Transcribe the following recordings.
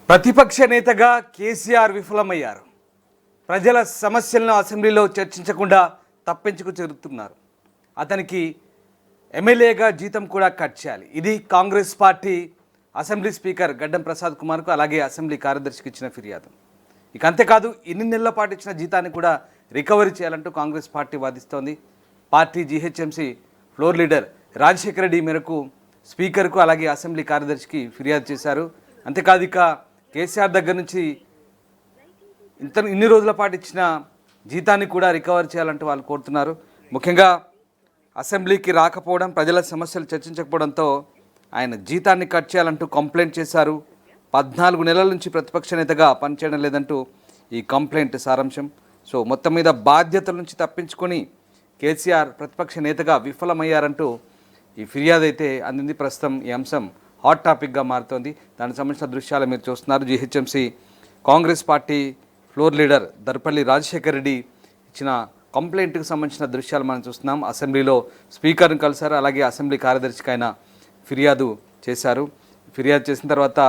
ప్రతిపక్ష నేతగా కేసీఆర్ విఫలమయ్యారు. ప్రజల సమస్యలను అసెంబ్లీలో చర్చించకుండా తప్పించుకు తిరుగుతున్నారు. అతనికి ఎమ్మెల్యేగా జీతం కూడా కట్ చేయాలి. ఇది కాంగ్రెస్ పార్టీ అసెంబ్లీ స్పీకర్ గడ్డం ప్రసాద్ కుమార్కు అలాగే అసెంబ్లీ కార్యదర్శికి ఇచ్చిన ఫిర్యాదు. ఇక అంతేకాదు, ఇన్ని నెలల పాటు ఇచ్చిన జీతాన్ని కూడా రికవరీ చేయాలంటూ కాంగ్రెస్ పార్టీ వాదిస్తోంది. Party GHMC floor leader Rajashekara Reddy మేరకు స్పీకర్కు అలాగే అసెంబ్లీ కార్యదర్శికి ఫిర్యాదు చేశారు. అంతేకాదు, ఇక కేసీఆర్ దగ్గర నుంచి ఇన్ని రోజుల పాటు ఇచ్చిన జీతాన్ని కూడా రికవర్ చేయాలంటూ వాళ్ళు కోరుతున్నారు. ముఖ్యంగా అసెంబ్లీకి రాకపోవడం, ప్రజల సమస్యలు చర్చించకపోవడంతో ఆయన జీతాన్ని కట్ చేయాలంటూ కంప్లైంట్ చేశారు. 14 నెలల నుంచి ప్రతిపక్ష నేతగా పనిచేయడం లేదంటూ ఈ కంప్లైంట్ సారాంశం. సో మొత్తం మీద బాధ్యతల నుంచి తప్పించుకొని కేసీఆర్ ప్రతిపక్ష నేతగా విఫలమయ్యారంటూ ఈ ఫిర్యాదు అయితే అందింది. ప్రస్తుతం ఈ అంశం హాట్ టాపిక్గా మారుతోంది. దానికి సంబంధించిన దృశ్యాలు మీరు చూస్తున్నారు. GHMC Congress party floor leader Darpalli Rajasekhara Reddy ఇచ్చిన కంప్లైంట్కి సంబంధించిన దృశ్యాలు మనం చూస్తున్నాం. అసెంబ్లీలో స్పీకర్ని కలిశారు, అలాగే అసెంబ్లీ కార్యదర్శికి ఆయన ఫిర్యాదు చేశారు. ఫిర్యాదు చేసిన తర్వాత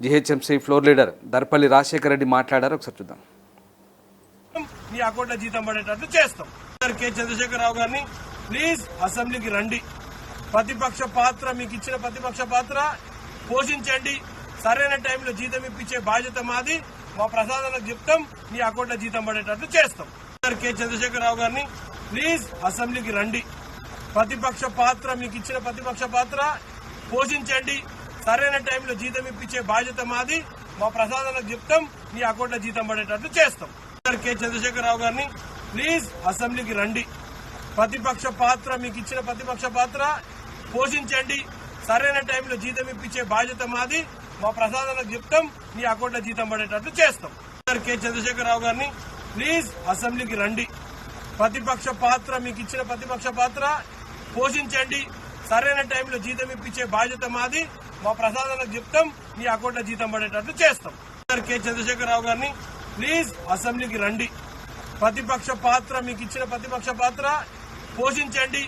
GHMC floor leader Darpalli Rajasekhara Reddy మాట్లాడారు. ఒకసారి చూద్దాం. మీ అకౌంట్లో జీతం పడేటట్టు చేస్తాం. కె చంద్రశేఖరరావు గారిని ప్లీజ్ అసెంబ్లీకి రండి. ప్రతిపక్ష పాత్ర, మీకు ఇచ్చిన ప్రతిపక్ష పాత్ర పోషించండి. సరైన టైంలో జీతం ఇప్పించే బాధ్యత మాది. మా ప్రసాదాలకు చెప్తాం, మీ అకౌంట్లో జీతం పడేటట్టు చేస్తాం. కె చంద్రశేఖరరావు గారిని ప్లీజ్ అసెంబ్లీకి రండి. ప్రతిపక్ష పాత్ర, మీకు ఇచ్చిన ప్రతిపక్ష పాత్ర పోషించండి. సరైన టైంలో జీతం ఇప్పించే బాధ్యత మాది. మా ప్రసాదాలకు చెప్తాం, మీ అకౌంట్లో జీతం పడేటట్టు చేస్తాం. కె చంద్రశేఖరరావు గారిని ప్లీజ్ అసెంబ్లీకి రండి. ప్రతిపక్ష పాత్ర, మీకు ఇచ్చిన ప్రతిపక్ష పాత్ర పోషించండి. సరైన టైంలో జీతం ఇప్పించే బాధ్యత మాది. మా ప్రసాదాలకు చెప్తాం, మీ అకౌంట్లో జీతం పడేటట్టు చేస్తాం. కె చంద్రశేఖరరావు గారిని ప్లీజ్ అసెంబ్లీకి రండి. ప్రతిపక్ష పాత్ర, మీకు ఇచ్చిన ప్రతిపక్ష పాత్ర పోషించండి. సరైన టైంలో జీతం ఇప్పించే బాధ్యత మాది. మా ప్రసాదాలకు చెప్తాం, మీ అకౌంట్లో జీతం పడేటట్టు చేస్తాం. కె చంద్రశేఖరరావు గారిని ప్లీజ్ అసెంబ్లీకి రండి. ప్రతిపక్ష పాత్ర, మీకు ఇచ్చిన ప్రతిపక్ష పాత్ర పోషించండి.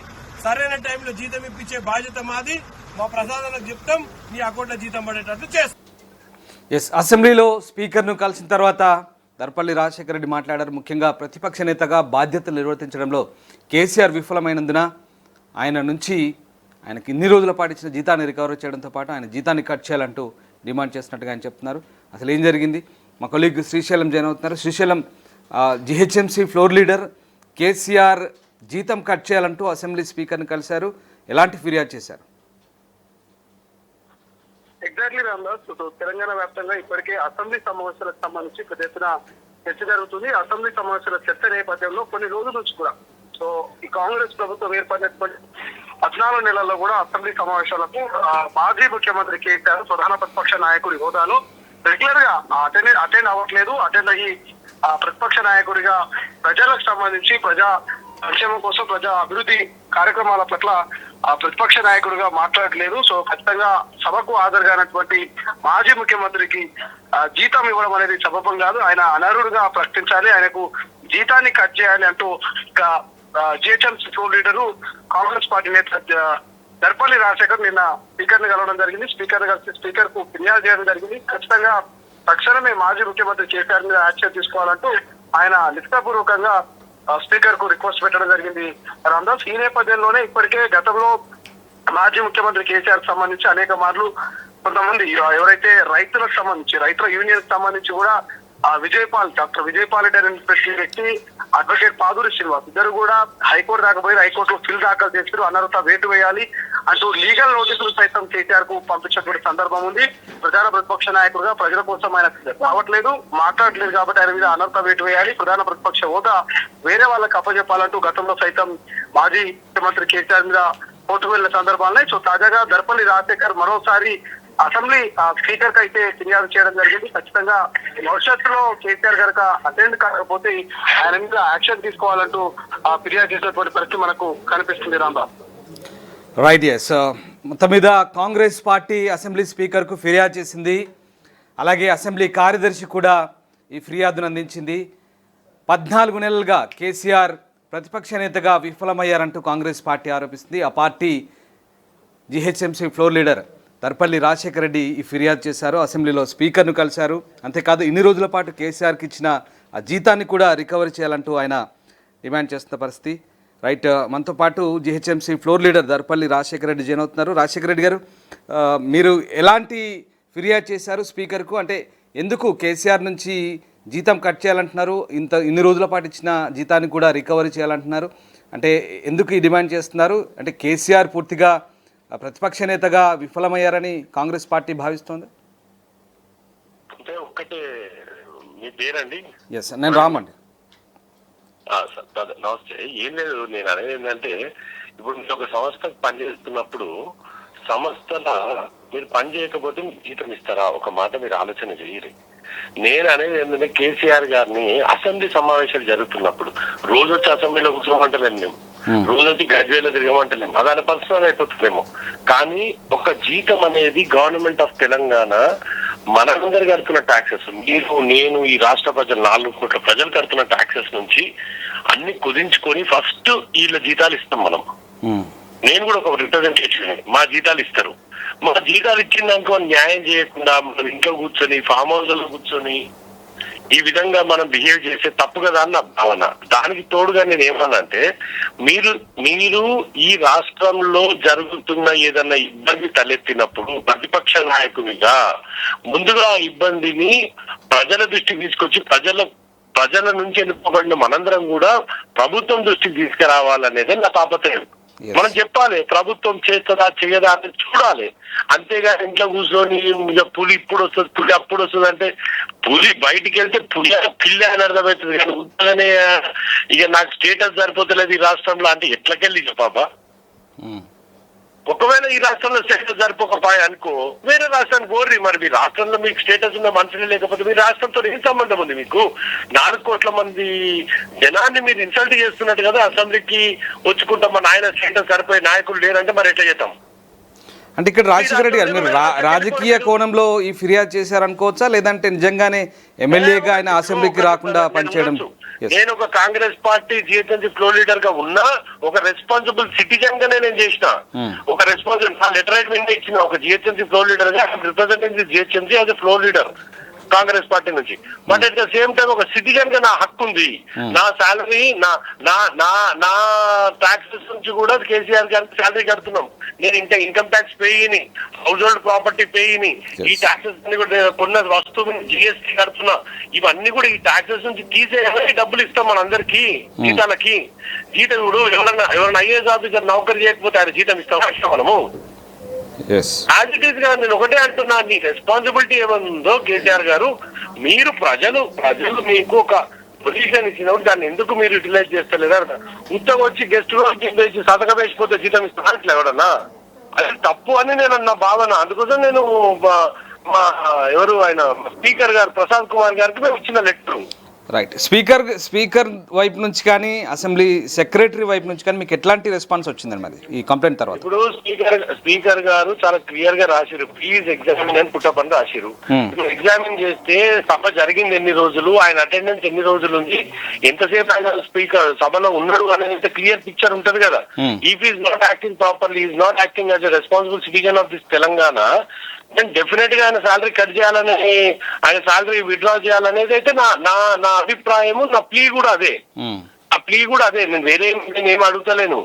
సరైన టైంలో జీతం ఇప్పించే బాధ్యత మాది. మా ప్రసాదాలకు చెప్తాం, మీ అకౌంట్లో జీతం పడేటట్టు చేస్తాం. అసెంబ్లీలో స్పీకర్ను కలిసిన తర్వాత దర్పల్లి రాజశేఖర రెడ్డి మాట్లాడారు. ముఖ్యంగా ప్రతిపక్ష నేతగా బాధ్యతలు నిర్వర్తించడంలో కేసీఆర్ విఫలమైనందున ఆయనకి ఇన్ని రోజుల పాటు ఇచ్చిన జీతాన్ని రికవర్ చేయడంతో పాటు ఆయన జీతాన్ని కట్ చేయాలంటూ డిమాండ్ చేసినట్టుగా ఆయన చెప్తున్నారు. అసలు ఏం జరిగింది? మా కొలీగ్ శ్రీశైలం జాయిన్ అవుతున్నారు. Srisailam, GHMC floor leader KCR జీతం కట్ చేయాలంటూ అసెంబ్లీ స్పీకర్ని కలిశారు. ఎలాంటి ఫిర్యాదు చేశారు? ఎగ్జాక్ట్లీ రామ్దాస్, తెలంగాణ వ్యాప్తంగా ఇప్పటికే అసెంబ్లీ సమావేశాలకు సంబంధించి పెద్ద ఎత్తున చర్చ జరుగుతుంది. అసెంబ్లీ సమావేశాల చర్చ నేపథ్యంలో కొన్ని రోజుల నుంచి కూడా ఈ కాంగ్రెస్ ప్రభుత్వం ఏర్పడినటువంటి 14 నెలల్లో కూడా అసెంబ్లీ సమావేశాలకు మాజీ ముఖ్యమంత్రి కేసీఆర్ ప్రధాన ప్రతిపక్ష నాయకుడి హోదాలో రెగ్యులర్ గా అటెండ్ అవ్వట్లేదు. అటెండ్ అయ్యి ప్రతిపక్ష నాయకుడిగా ప్రజలకు సంబంధించి ప్రజా సంక్షేమం కోసం, ప్రజా అభివృద్ధి కార్యక్రమాల పట్ల ప్రతిపక్ష నాయకుడిగా మాట్లాడలేదు. సో ఖచ్చితంగా సభకు హాజరుగానటువంటి మాజీ ముఖ్యమంత్రికి జీతం ఇవ్వడం అనేది సబబం కాదు. ఆయన అనర్హుడిగా ప్రకటించాలి, ఆయనకు జీతాన్ని కట్ చేయాలి అంటూ ఇక GHMC floor leader Congress party నేత దర్పల్లి రాజశేఖర్ నిన్న స్పీకర్ ని కలవడం జరిగింది. స్పీకర్ కు ఫిర్యాదు చేయడం జరిగింది. ఖచ్చితంగా తక్షణమే మాజీ ముఖ్యమంత్రి కేసీఆర్ మీద యాక్షన్ తీసుకోవాలంటూ ఆయన లిఖితపూర్వకంగా స్పీకర్ కు రిక్వెస్ట్ పెట్టడం జరిగింది. రామ్దాస్, ఈ నేపథ్యంలోనే ఇప్పటికే గతంలో మాజీ ముఖ్యమంత్రి కేసీఆర్ సంబంధించి అనేక మార్లు కొంతమంది ఎవరైతే రైతులకు సంబంధించి, రైతుల యూనియన్ సంబంధించి కూడా డాక్టర్ విజయపాల్ రెడ్డి అనే వ్యక్తి, అడ్వకేట్ పాదూరి శ్రీనివాస్ ఇద్దరు కూడా హైకోర్టు దాకా పోయి హైకోర్టులో ఫిల్ దాఖలు చేశారు. అనర్హత వేటు వేయాలి అంటూ లీగల్ నోటీసులు సైతం కేసీఆర్ కు పంపించినటువంటి సందర్భం ఉంది. ప్రధాన ప్రతిపక్ష నాయకుడుగా ప్రజల కోసం ఆయన రావట్లేదు, మాట్లాడలేదు కాబట్టి ఆయన మీద అనర్హత వేటు వేయాలి, ప్రధాన ప్రతిపక్ష హోదా వేరే వాళ్ళకి అప్పచెప్పాలంటూ గతంలో సైతం మాజీ ముఖ్యమంత్రి కేసీఆర్ మీద కోర్టుకు వెళ్లిన సందర్భాలున్నాయి. సో తాజాగా దర్పల్లి రాజశేఖర్ మరోసారి అసెంబ్లీ స్పీకర్ కి అయితే ఫిర్యాదు చేయడం జరిగింది. ఖచ్చితంగా భవిష్యత్తులో కేసీఆర్ కనుక అటెండ్ కాకపోతే ఆయన మీద యాక్షన్ తీసుకోవాలంటూ ఫిర్యాదు చేసినటువంటి పరిస్థితి మనకు కనిపిస్తుంది. రాంబాబు, రైట్. ఎస్, మొత్తం మీద కాంగ్రెస్ పార్టీ అసెంబ్లీ స్పీకర్కు ఫిర్యాదు చేసింది. అలాగే అసెంబ్లీ కార్యదర్శి కూడా ఈ ఫిర్యాదును అందించింది. 14 నెలలుగా కేసీఆర్ ప్రతిపక్ష నేతగా విఫలమయ్యారంటూ కాంగ్రెస్ పార్టీ ఆరోపిస్తుంది. ఆ party GHMC floor leader Darpalli Rajasekhara Reddy ఈ ఫిర్యాదు చేశారు, అసెంబ్లీలో స్పీకర్ను కలిశారు. అంతేకాదు ఇన్ని రోజుల పాటు కేసీఆర్కి ఇచ్చిన ఆ జీతాన్ని కూడా రికవరీ చేయాలంటూ ఆయన డిమాండ్ చేస్తున్న పరిస్థితి. రైట్, మనతో పాటు GHMC floor leader Darpalli Rajasekhara Reddy join అవుతున్నారు. రాజశేఖర రెడ్డి గారు, మీరు ఎలాంటి ఫిర్యాదు చేశారు స్పీకర్కు? అంటే ఎందుకు కేసీఆర్ నుంచి జీతం కట్ చేయాలంటున్నారు, ఇన్ని రోజుల పాటు ఇచ్చిన జీతాన్ని కూడా రికవరీ చేయాలంటున్నారు, అంటే ఎందుకు ఈ డిమాండ్ చేస్తున్నారు? అంటే కేసీఆర్ పూర్తిగా ప్రతిపక్ష నేతగా విఫలమయ్యారని కాంగ్రెస్ పార్టీ భావిస్తోంది. అంటే ఒక్కటే, మీ పేరండి? ఎస్, నేను రామండి. నమస్తే. ఏం లేదు, నేను అనేది ఏంటంటే, ఇప్పుడు మీరు ఒక సంస్థకు పనిచేస్తున్నప్పుడు సంస్థల మీరు పని చేయకపోతే మీకు జీతం ఇస్తారా? ఒక మాట మీరు ఆలోచన చేయరు. నేను అనేది ఏంటంటే, కేసీఆర్ గారిని అసెంబ్లీ సమావేశాలు జరుగుతున్నప్పుడు రోజు వచ్చి అసెంబ్లీలో కూర్చోమంటలేము, మేము రోజు వచ్చి గజ్వేలో తిరగమంటలేము, అదాని పర్సనల్ అయిపోతుందేమో. కానీ ఒక జీతం అనేది గవర్నమెంట్ ఆఫ్ తెలంగాణ మనందరు కడుతున్న ట్యాక్సెస్, మీరు నేను ఈ రాష్ట్ర ప్రజలు 4 కోట్ల ప్రజలు కడుతున్న ట్యాక్సెస్ నుంచి అన్ని కుదించుకొని ఫస్ట్ వీళ్ళ జీతాలు ఇస్తాం మనం. నేను కూడా ఒక రిప్రజెంటేషన్, మా జీతాలు ఇస్తారు. మా జీతాలు ఇచ్చిందాక న్యాయం చేయకుండా మనం ఇంట్లో కూర్చొని ఫామ్ హౌస్ లో కూర్చొని ఈ విధంగా మనం బిహేవ్ చేసే తప్పు కదా అని నా భావన. దానికి తోడుగా నేను ఏమన్నానంటే, మీరు ఈ రాష్ట్రంలో జరుగుతున్న ఏదన్నా ఇబ్బంది తలెత్తినప్పుడు ప్రతిపక్ష నాయకునిగా ముందుగా ఇబ్బందిని ప్రజల దృష్టికి తీసుకొచ్చి ప్రజల నుంచి ఎన్నుకోబడిన మనందరం కూడా ప్రభుత్వం దృష్టికి తీసుకురావాలనేది నా తాపత్రయం. మనం చెప్పాలి, ప్రభుత్వం చేస్తుందా చేయదా అని చూడాలి. అంతేగా ఇంట్లో కూర్చొని పులి ఇప్పుడు వస్తుంది, పులి అప్పుడు వస్తుంది అంటే, పులి బయటికి వెళ్తే పులి పిల్ల అని అర్థమవుతుంది. కానీ ఉత్తగానే ఇక నాకు స్టేటస్ సరిపోతలేదు ఈ రాష్ట్రంలో అంటే ఎట్లకెళ్ళి చెప్పాబా? ఒకవేళ ఈ రాష్ట్రంలో స్టేటస్ సరిపోకపోయా అనుకో, వేరే రాష్ట్రానికి కోర్రి. మరి మీ రాష్ట్రంలో మీకు స్టేటస్ ఉన్న మనుషులే లేకపోతే మీ రాష్ట్రంతో ఏం సంబంధం ఉంది మీకు? 4 కోట్ల మంది జనాన్ని మీరు ఇన్సల్ట్ చేస్తున్నట్టు కదా. అసెంబ్లీకి వచ్చుకుంటాం, మన ఆయన స్టేటస్ సరిపోయే నాయకులు లేరంటే మరి ఎట్లా చేద్దాం? అంటే ఇక్కడ రాజశేఖర రెడ్డి గారు, మీరు రాజకీయ కోణంలో ఈ ఫిర్యాదు చేశారనుకోవచ్చా, లేదంటే నిజంగానే ఎమ్మెల్యేగా ఆయన అసెంబ్లీకి రాకుండా పనిచేయడం? నేను ఒక Congress party GHMC floor leader గా ఉన్నా, ఒక రెస్పాన్సిబుల్ సిటిజన్ గా నేను చేసిన, ఒక రెస్పాన్సిబుల్ లెటర్ మీద ఇచ్చిన ఒక జిహెచ్ఎంసీ ఫ్లోర్ లీడర్ గా representing GHMC as a floor leader Congress party నుంచి. But at the same time ఒక సిటిజన్ గా నా హక్కు ఉంది. నా శాలరీ నా ట్యాక్సెస్ నుంచి కూడా కేసీఆర్ గారికి శాలరీ కడుతున్నాం. నేను ఇన్కమ్ ట్యాక్స్ పేయిని, హౌస్ హోల్డ్ ప్రాపర్టీ పేయిని, ఈ ట్యాక్సెస్ అన్ని కూడా కొన్న వస్తువు జిఎస్టీ కడుతున్నా. ఇవన్నీ కూడా ఈ ట్యాక్సెస్ నుంచి తీసేయాలి, డబ్బులు ఇస్తాం మనందరికి జీతాలకి. జీతం ఇప్పుడు ఎవరైనా ఐఏఎస్ ఆఫీసర్ నౌకరీ చేయకపోతే ఆయన జీతం ఇస్తాం మనము. యాజ్ ఇట్ ఈస్ గా నేను ఒకటే అంటున్నా, నీ రెస్పాన్సిబిలిటీ ఏముందో కేసీఆర్ గారు, మీరు ప్రజలు మీకు ఒక పొజిషన్ ఇచ్చినప్పుడు దాన్ని ఎందుకు మీరు యూటిలైజ్ చేస్తలేదా? ఉత్తగా వచ్చి గెస్ట్ లో వేసి సంతకం వేసిపోతే జీతం ఇస్తాను అట్లా ఎవడన్నా, అది తప్పు అని నేను నా భావన. అందుకోసం నేను మా ఎవరు ఆయన స్పీకర్ గారు ప్రసాద్ కుమార్ గారికి మేము ఇచ్చిన లెటర్. రైట్, స్పీకర్ వైపు నుంచి కానీ అసెంబ్లీ సెక్రటరీ వైపు నుంచి కానీ మీకు ఎట్లాంటి రెస్పాన్స్ వచ్చిందండి మరి ఈ కంప్లైంట్ తర్వాత? ఇప్పుడు స్పీకర్ గారు చాలా క్లియర్ గా రాసిరు, ప్లీజ్ ఎగ్జామిన్ అని పుట్టప్ అని రాసిరు. ఇప్పుడు ఎగ్జామిన్ చేస్తే సభ జరిగింది ఎన్ని రోజులు, ఆయన అటెండెన్స్ ఎన్ని రోజులు ఉంది, ఎంతసేపు ఆయన స్పీకర్ సభలో ఉన్నాడు అనేది క్లియర్ పిక్చర్ ఉంటది కదా. If is not acting properly, is not acting as a responsible citizen of this Telangana, నేను డెఫినెట్ గా ఆయన శాలరీ కట్ చేయాలని, ఆయన శాలరీ విత్డ్రా చేయాలనేది అయితే నా అభిప్రాయము, నా ప్లీ కూడా అదే. ఆ ప్లీ కూడా అదే, నేను వేరే ఏం అడుగుతలేను.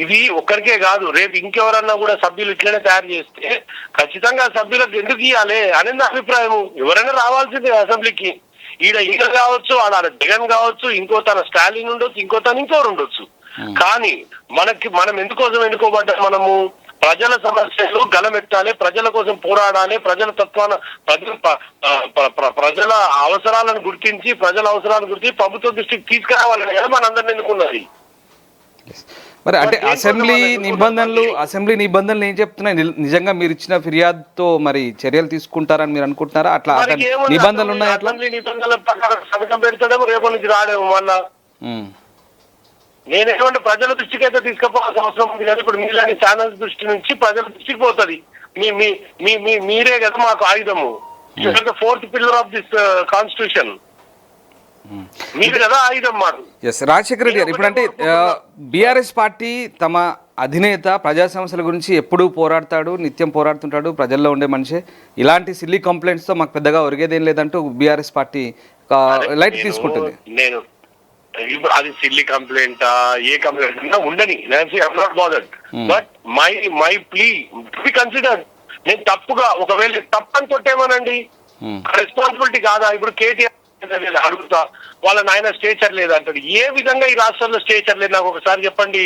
ఇది ఒక్కరికే కాదు, రేపు ఇంకెవరన్నా కూడా సభ్యులు ఇట్లనే తయారు చేస్తే ఖచ్చితంగా సభ్యులకు ఎందుకు ఇవ్వాలి అనేది నా అభిప్రాయము. ఎవరైనా రావాల్సిందే అసెంబ్లీకి. ఈయన కావచ్చు, ఆడ జగన్ కావచ్చు, ఇంకో తన స్టాలిన్ ఉండొచ్చు, ఇంకో తన ఇంకోరు ఉండొచ్చు. కానీ మనం ఎందుకోసం ఎన్నుకోబడ్డా? మనము ప్రజల సమస్యలు గలమెత్తాలి, ప్రజల కోసం పోరాడాలి, ప్రజల తత్వాన ప్రజల అవసరాలను గుర్తించి ప్రభుత్వ దృష్టికి తీసుకురావాలని కదా మనందరిని ఎన్నుకున్నది. మరి అంటే అసెంబ్లీ నిబంధనలు ఏం చెప్తున్నాయి? నిజంగా మీరు ఇచ్చిన ఫిర్యాదుతో మరి చర్యలు తీసుకుంటారని మీరు అనుకుంటున్నారా? అట్లా నిబంధనలు ఉన్నాయి? అసెంబ్లీ నిబంధనల ప్రకారం సంతకం పెడతాడేమో, రేపు నుంచి రాడేమో మళ్ళా. నేనేమంటే ప్రజల దృష్టికి అయితే తీసుకుపోవాల్సిన అవసరం ఉంది కదా. ఇప్పుడు మీలాంటి ఛానల్స్ దృష్టి నుంచి ప్రజల దృష్టికి పోతుంది. మీరే కదా మాకు ఆయుధము, 4th pillar of this constitution. మీరు కదా ఆయుధం మాకు. రాజశేఖర రెడ్డి గారు, ఇప్పుడంటే బీఆర్ఎస్ పార్టీ తమ అధినేత ప్రజా సమస్యల గురించి ఎప్పుడూ పోరాడతాడు, నిత్యం పోరాడుతుంటాడు, ప్రజల్లో ఉండే మనిషి. ఇలాంటి సిల్లీ కంప్లైంట్స్తో మాకు పెద్దగా ఒరిగేదేం లేదంటూ బీఆర్ఎస్ పార్టీ లైట్ తీసుకుంటుంది. నేను ఇప్పుడు అది సిల్లీ కంప్లైంట్ ఏ కంప్లైంట్ ఉండని, I'm not bothered, but my plea to be considered. నేను తప్పుగా ఒకవేళ తప్పని కొట్టేమోనండి, రెస్పాన్సిబిలిటీ కాదా? ఇప్పుడు కేటీఆర్ అడుగుతా, వాళ్ళ నాయన స్టేచర్ లేదు అంటాడు. ఏ విధంగా ఈ రాష్ట్రంలో స్టేచర్ లేదు నాకు ఒకసారి చెప్పండి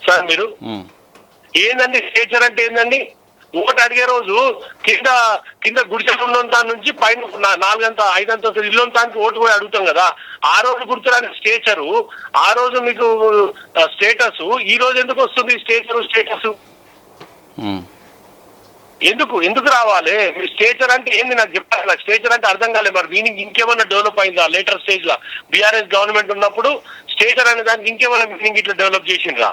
సార్ మీరు. ఏందండి స్టేచర్ అంటే ఏందండి? ఓటు అడిగే రోజు కింద కింద గుడిసెలు ఉన్నంత నుంచి పైన 4 5 ఇల్లు అంతానికి ఓటు పోయి అడుగుతాం కదా. ఆ రోజు గుర్తురాని స్టేచరు, ఆ రోజు మీకు స్టేటస్, ఈ రోజు ఎందుకు వస్తుంది స్టేటస్? ఎందుకు రావాలి? మీరు స్టేచర్ అంటే ఏంది నాకు చెప్పాలి. నాకు స్టేచర్ అంటే అర్థం కాలేదు. మరి మీనింగ్ ఇంకేమన్నా డెవలప్ అయిందా లేటర్ స్టేజ్ లా? బీఆర్ఎస్ గవర్నమెంట్ ఉన్నప్పుడు స్టేచర్ అనే దానికి ఇంకేమన్నా మీనింగ్ ఇట్లా డెవలప్ చేసిండ్రా?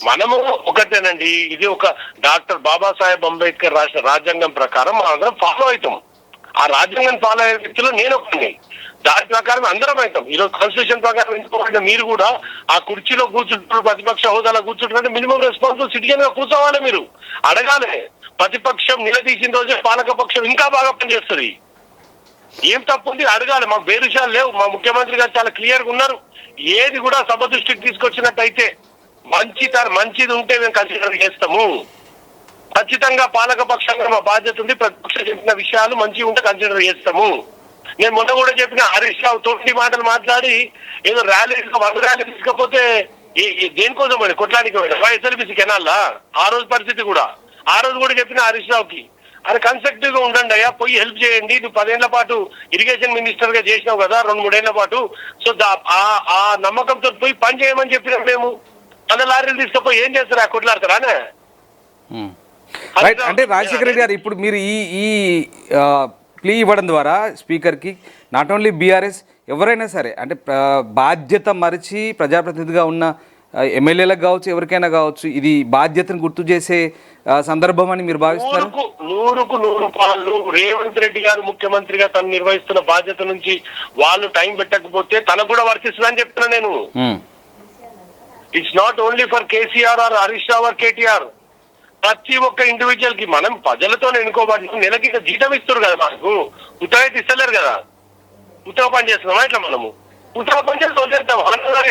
మనము ఒకటేనండి, ఇది ఒక డాక్టర్ బాబాసాహెబ్ అంబేద్కర్ రాసిన రాజ్యాంగం ప్రకారం మనం అందరం ఫాలో అవుతాం. ఆ రాజ్యాంగం ఫాలో అయ్యే వ్యక్తులు నేను ఒకటి, దాని ప్రకారం అందరం అవుతాం. ఈరోజు కాన్స్టిట్యూషన్ ప్రకారం ఎందుకంటే మీరు కూడా ఆ కుర్చీలో కూర్చుంటారు, ప్రతిపక్ష హోదాలో కూర్చుంటారంటే మినిమం రెస్పాన్సిబుల్ సిటిజన్ గా కూర్చోవాలి. మీరు అడగాలి. ప్రతిపక్షం నిలదీసిన రోజే పాలక పక్షం ఇంకా బాగా పనిచేస్తుంది. ఏం తప్పు ఉంది అడగాలి. మాకు బేరుషాలు లేవు. మా ముఖ్యమంత్రి గారు చాలా క్లియర్ గా ఉన్నారు. ఏది కూడా సభ దృష్టికి తీసుకొచ్చినట్టయితే మంచిది ఉంటే మేము కన్సిడర్ చేస్తాము. ఖచ్చితంగా పాలక పక్షంగా మా బాధ్యత ఉంది. ప్రతిపక్షం చెప్పిన విషయాలు మంచిగా ఉంటే కన్సిడర్ చేస్తాము. నేను మొన్న కూడా చెప్పిన హరీష్ రావు తోటి మాటలు మాట్లాడి ఏదో ర్యాలీ 100 ర్యాలీ తీసుకపోతే దేనికోసం అండి? కొట్లానికి ఎస్ఎల్బిసి కెనాల్లా ఆ రోజు పరిస్థితి కూడా. ఆ రోజు కూడా చెప్పిన హరీష్ రావుకి, అది కన్స్ట్రక్టివ్ గా ఉండండి అయ్యా, పోయి హెల్ప్ చేయండి. నువ్వు 10 ఏళ్ల పాటు ఇరిగేషన్ మినిస్టర్ గా చేసినావు కదా, 2-3 ఏళ్ల పాటు. సో ఆ నమ్మకంతో పోయి పని చేయమని చెప్పినాం మేము. 100 లారీలు తీసుకపోయి ఏం చేస్తారా? కొట్లాడతారానే? రైట్. అంటే రాజశేఖర రెడ్డి గారు ఇప్పుడు మీరు ఈ ప్లీ ఇవ్వడం ద్వారా స్పీకర్కి నాట్ ఓన్లీ బీఆర్ఎస్ ఎవరైనా సరే, అంటే బాధ్యత మరిచి ప్రజాప్రతినిధిగా ఉన్న ఎమ్మెల్యేలకు కావచ్చు, ఎవరికైనా కావచ్చు, ఇది బాధ్యతను గుర్తు చేసే సందర్భం అని మీరు భావిస్తున్నారు? 100% రేవంత్ రెడ్డి గారు ముఖ్యమంత్రిగా తను నిర్వహిస్తున్న బాధ్యత నుంచి వాళ్ళు టైం పెట్టకపోతే తనకు కూడా వర్తిస్తుందని చెప్తున్నా నేను. It's not only for KCR or Harish Rao or KTR. ప్రతి ఒక్క ఇండివిజువల్ కి మనం ప్రజలతో ఎన్నుకోబడి నెలకి జీతం ఇస్తారు కదా, మనకు ఉత్తగా అయితే ఇస్తలేరు కదా. ఉత్తగా పని చేస్తున్నామా ఇట్లా? మనము ఉత్తగా పని చేస్తే వదిలేస్తాం.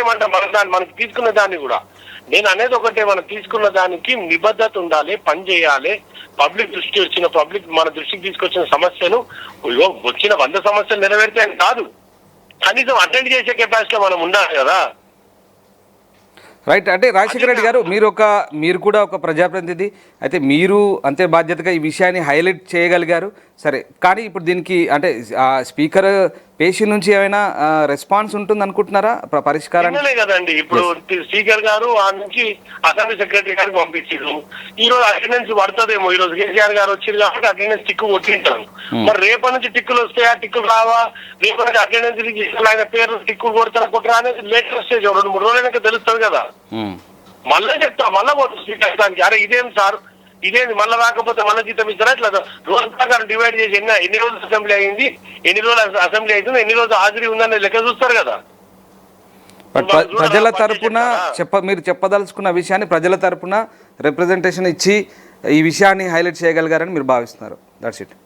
ఏమంటాం మనకి తీసుకున్న దాన్ని కూడా. నేను అనేది ఒకటే, మనం తీసుకున్న దానికి నిబద్ధత ఉండాలి, పని చేయాలి. పబ్లిక్ మన దృష్టికి తీసుకొచ్చిన సమస్యను వచ్చిన 100 సమస్యలు నెరవేర్తే కాదు, కనీసం అటెండ్ చేసే కెపాసిటీ మనం ఉండాలి కదా. రైట్. అంటే రాజశేఖర రెడ్డి గారు మీరు కూడా ఒక ప్రజాప్రతినిధి అయితే మీరు అంతే బాధ్యతగా ఈ విషయాన్ని హైలైట్ చేయగలిగారు. సరే, కానీ ఇప్పుడు దీనికి అంటే స్పీకర్ పేషెంట్ నుంచి ఏమైనా రెస్పాన్స్ ఉంటుంది అనుకుంటున్నారా పరిష్కారాన్ని? కదండి, ఇప్పుడు స్పీకర్ గారు ఆ నుంచి అసెంబ్లీ సెక్రటరీ గారికి పంపించారు. ఈ రోజు అటెండెన్స్ పడుతుందేమో. ఈ రోజు కేసీఆర్ గారు వచ్చారు కాబట్టి అటెండెన్స్ టిక్కు కొట్టింటారు. మరి రేపటి నుంచి టిక్కులు వస్తాయి, ఆ టిక్కులు రావా? రేపటి నుంచి అటెండెన్స్ ఆయన పేరు టిక్కులు కొడతారా అనేది లేటర్ స్టేజ్ 2-3 రోజులైనా తెలుస్తుంది కదా. మళ్ళీ చెప్తా, మళ్ళా పోతుంది స్పీకర్ దానికి, అరే ఇదేం సార్, ఇదేంది మళ్ళీ రాకపోతే మళ్ళీ జీతం ఇస్తారా? ఇట్లా రోజు ప్రకారం డివైడ్ చేసి ఎన్ని రోజులు అసెంబ్లీ అయింది, ఎన్ని రోజులు అసెంబ్లీ అవుతుంది, ఎన్ని రోజులు హాజరీ ఉందని లెక్క చూస్తారు కదా. ప్రజల తరపున మీరు చెప్పదలుచుకున్న విషయాన్ని ప్రజల తరపున రిప్రజెంటేషన్ ఇచ్చి ఈ విషయాన్ని హైలైట్ చేయగలిగారని మీరు భావిస్తున్నారు? That's it.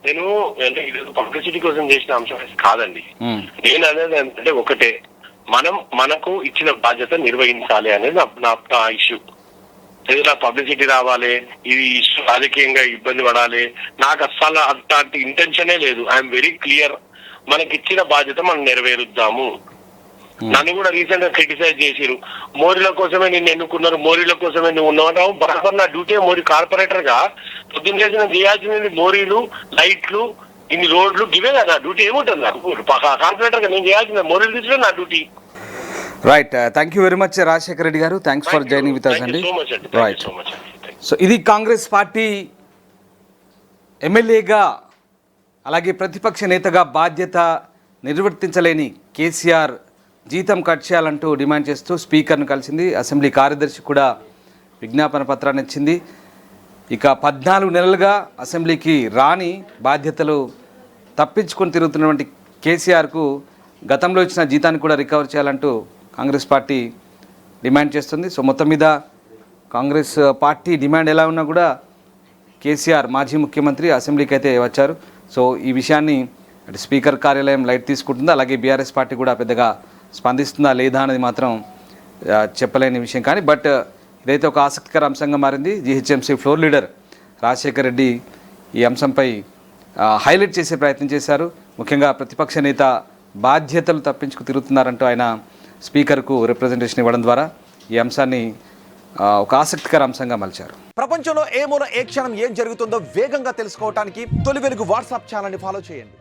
నేను అంటే ఇది పబ్లిసిటీ కోసం చేసిన అంశం కాదండి. నేను అనేది అంటే ఒకటే, మనకు ఇచ్చిన బాధ్యత నిర్వహించాలి అనేది నా ఇష్యూ. ఏదైనా పబ్లిసిటీ రావాలి, ఇది ఇష్యూ రాజకీయంగా ఇబ్బంది పడాలి, నాకు అస్సలు అట్లాంటి ఇంటెన్షనే లేదు. I'm very clear. మనకి ఇచ్చిన బాధ్యత మనం నెరవేరుద్దాము. నన్ను కూడా రీసెంట్ గా క్రిటిసైజ్ చేసిరు. మోరీల కోసమే నిన్ను ఎన్నుకున్నారు, మోరీల కోసమే నువ్వు ఉన్నావు. బరాబర్ నా డ్యూటీ మోరీ కార్పొరేటర్ గా పొద్దున్న చేసి నేను చేయాల్సింది మోరీలు, లైట్లు, ఇన్ని రోడ్లు, ఇవే కదా డ్యూటీ. ఏముంటుంది నాకు కార్పొరేటర్ గా నేను చేయాల్సింది మోరీలు తీసుకుని నా duty. Right. Thank you very much Rajashekara Reddy garu. Thanks for joining with us అండి. రైట్. సో ఇది కాంగ్రెస్ పార్టీ ఎమ్మెల్యేగా అలాగే ప్రతిపక్ష నేతగా బాధ్యత నిర్వర్తించలేని కేసీఆర్ జీతం కట్ చేయాలంటూ డిమాండ్ చేస్తూ స్పీకర్ను కలిసింది. అసెంబ్లీ కార్యదర్శి కూడా విజ్ఞాపన పత్రాన్ని ఇచ్చింది. ఇక 14 నెలలుగా అసెంబ్లీకి రాని బాధ్యతలు తప్పించుకొని తిరుగుతున్నటువంటి కేసీఆర్కు గతంలో ఇచ్చిన జీతాన్ని కూడా రికవర్ చేయాలంటూ కాంగ్రెస్ పార్టీ డిమాండ్ చేస్తుంది. సో మొత్తం మీద కాంగ్రెస్ పార్టీ డిమాండ్ ఎలా ఉన్నా కూడా కేసీఆర్ మాజీ ముఖ్యమంత్రి అసెంబ్లీకి అయితే వచ్చారు. సో ఈ విషయాన్ని అటు స్పీకర్ కార్యాలయం లైట్ తీసుకుంటుందా, అలాగే బీఆర్ఎస్ పార్టీ కూడా పెద్దగా స్పందిస్తుందా లేదా అనేది మాత్రం చెప్పలేని విషయం. కానీ బట్ ఇదైతే ఒక ఆసక్తికర అంశంగా మారింది. GHMC floor leader Rajasekhar Reddy ఈ అంశంపై హైలైట్ చేసే ప్రయత్నం చేశారు. ముఖ్యంగా ప్రతిపక్ష నేత బాధ్యతలు తప్పించుకు తిరుగుతున్నారంటూ ఆయన స్పీకర్కు రిప్రజెంటేషన్ ఇవ్వడం ద్వారా ఈ అంశాన్ని ఒక ఆసక్తికర అంశంగా మలిచారు. ప్రపంచంలో ఏ మూల ఏ క్షణం ఏం జరుగుతుందో వేగంగా తెలుసుకోవడానికి తొలి వెలుగు వాట్సాప్ ఛానల్ని ఫాలో చేయండి.